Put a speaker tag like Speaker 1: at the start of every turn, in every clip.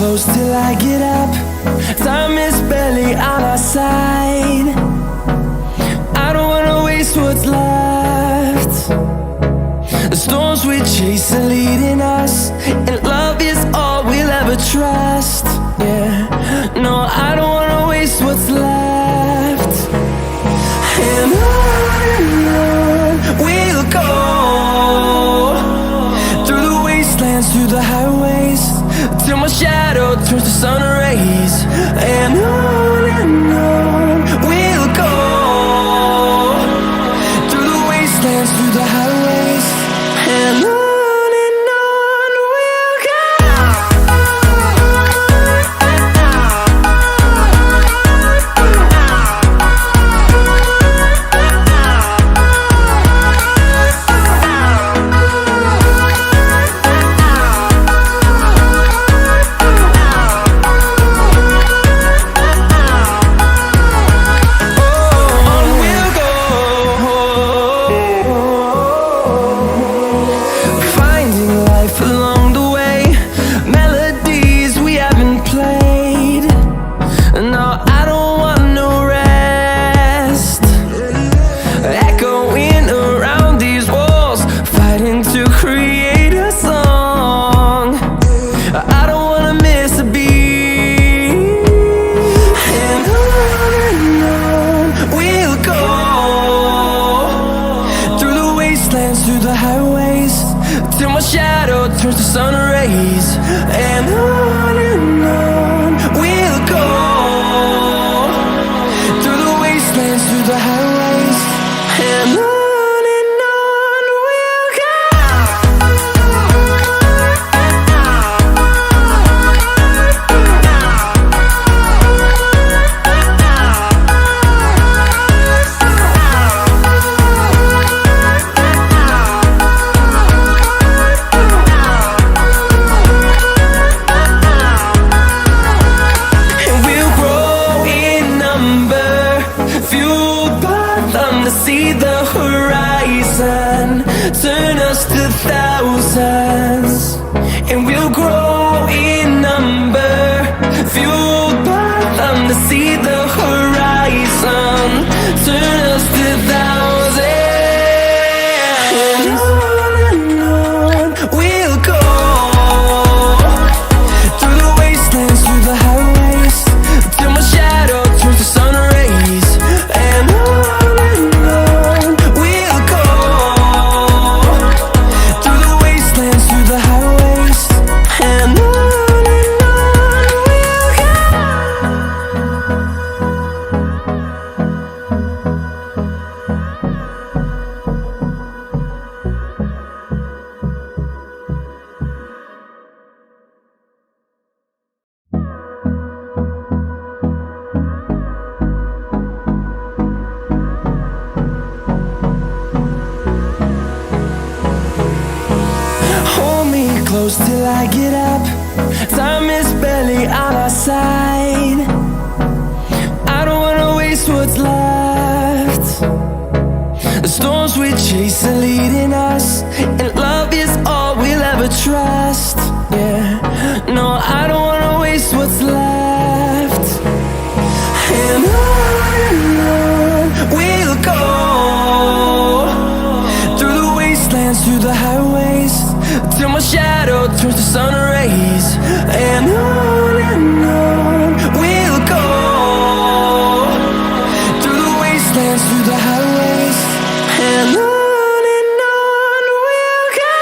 Speaker 1: close till I get up. Time is barely on our side. I don't wanna waste what's left. The storms we chase are leading us, and love is all we'll ever trust. Yeah, no, I don't wanna waste what's left. And on we'll go, through the wastelands, through the highways, till my shadow turns to sun rays. And on we'll go, through the wastelands, through the highways, and on we'll go. Through the highways, till my shadow turns to sun rays. And on we'll go, through the wastelands, through the highways, and on we'll go. See the horizon, turn us to thousands, and we'll grow in number, fueled by them. To see the horizon, turn us to thousands, and on we'll go, through the wastelands, through the highways, till my shadow turns to sun rays. And close till I get up. Time is barely on our side. I don't wanna waste what's left. The storms we chase are leading us, and love is all we'll ever trust. Yeah, no, I don't wanna waste what's left. And on we'll go, through the wastelands, through the highways, till my shadow turns to sun rays. And on we'll go, through the wastelands, through the highways, and on we'll go.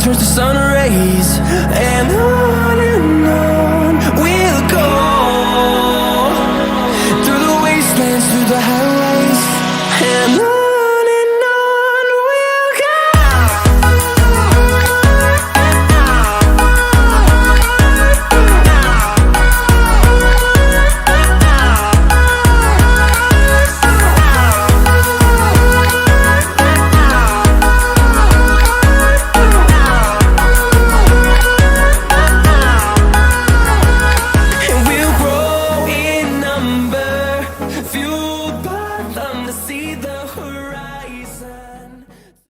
Speaker 1: turns to sun rays, and